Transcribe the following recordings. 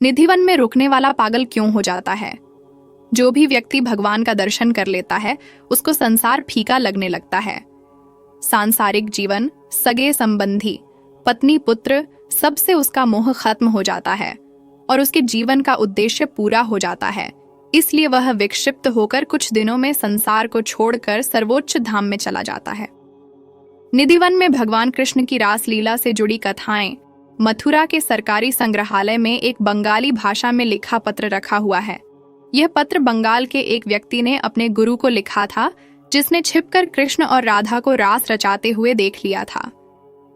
निधिवन में रुकने वाला पागल क्यों हो जाता है? जो भी व्यक्ति भगवान का दर्शन कर लेता है उसको संसार फीका लगने लगता है। सांसारिक जीवन, सगे संबंधी, पत्नी पुत्र, सबसे उसका मोह खत्म हो जाता है और उसके जीवन का उद्देश्य पूरा हो जाता है। इसलिए वह विक्षिप्त होकर कुछ दिनों में संसार को छोड़कर सर्वोच्च धाम में चला जाता है। निधिवन में भगवान कृष्ण की रासलीला से जुड़ी कथाएं मथुरा के सरकारी संग्रहालय में एक बंगाली भाषा में लिखा पत्र रखा हुआ है। यह पत्र बंगाल के एक व्यक्ति ने अपने गुरु को लिखा था, जिसने छिपकर कृष्ण और राधा को रास रचाते हुए देख लिया था।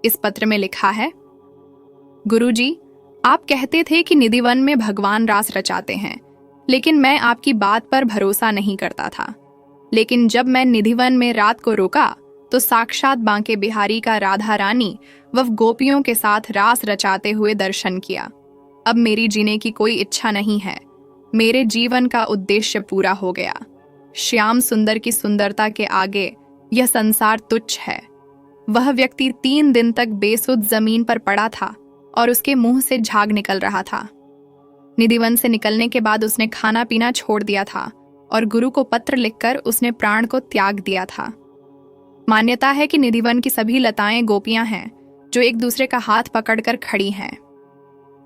इस पत्र में लिखा है, गुरुजी, आप कहते थे कि निधिवन में भगवान रास रचाते हैं, लेकिन मैं आपकी बात पर भरोसा नहीं करता था। लेकिन जब मैं निधिवन में रात को रुका तो साक्षात बांके बिहारी का राधा रानी व गोपियों के साथ रास रचाते हुए दर्शन किया। अब मेरी जीने की कोई इच्छा नहीं है। मेरे जीवन का उद्देश्य पूरा हो गया। श्याम सुंदर की सुंदरता के आगे यह संसार तुच्छ है। वह व्यक्ति 3 दिन तक बेसुध जमीन पर पड़ा था और उसके मुंह से झाग निकल रहा था। निधिवन से निकलने के बाद उसने खाना पीना छोड़ दिया था और गुरु को पत्र लिखकर उसने प्राण को त्याग दिया था। मान्यता है कि निधिवन की सभी लताएं गोपियां हैं जो एक दूसरे का हाथ पकड़कर खड़ी हैं।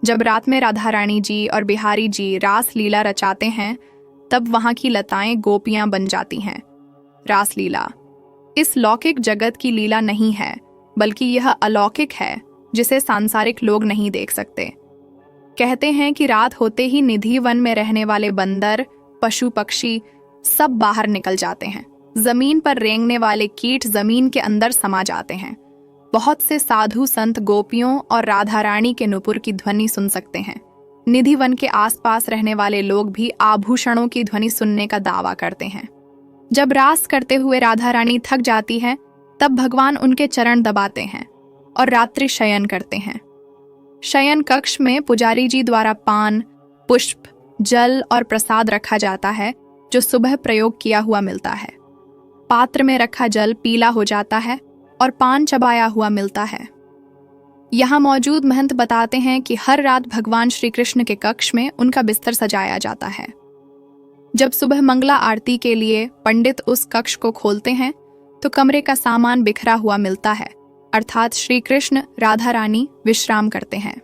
जब रात में राधा रानी जी और बिहारी जी रास लीला रचाते हैं तब वहां की लताएं गोपियां बन जाती हैं। रास लीला इस लौकिक जगत की लीला नहीं है, बल्कि यह अलौकिक है जिसे सांसारिक लोग नहीं देख सकते। कहते हैं कि रात होते ही निधि वन में रहने वाले बंदर, पशु पक्षी सब बाहर निकल जाते हैं। जमीन पर रेंगने वाले कीट जमीन के अंदर समा जाते हैं। बहुत से साधु संत गोपियों और राधा रानी के नुपुर की ध्वनि सुन सकते हैं। निधि वन के आसपास रहने वाले लोग भी आभूषणों की ध्वनि सुनने का दावा करते हैं। जब रास करते हुए राधा रानी थक जाती है तब भगवान उनके चरण दबाते हैं और रात्रि शयन करते हैं। शयन कक्ष में पुजारी जी द्वारा पान, पुष्प, जल और प्रसाद रखा जाता है जो सुबह प्रयोग किया हुआ मिलता है। पात्र में रखा जल पीला हो जाता है और पान चबाया हुआ मिलता है। यहाँ मौजूद महंत बताते हैं कि हर रात भगवान श्री कृष्ण के कक्ष में उनका बिस्तर सजाया जाता है। जब सुबह मंगला आरती के लिए पंडित उस कक्ष को खोलते हैं तो कमरे का सामान बिखरा हुआ मिलता है, अर्थात श्री कृष्ण राधा रानी विश्राम करते हैं।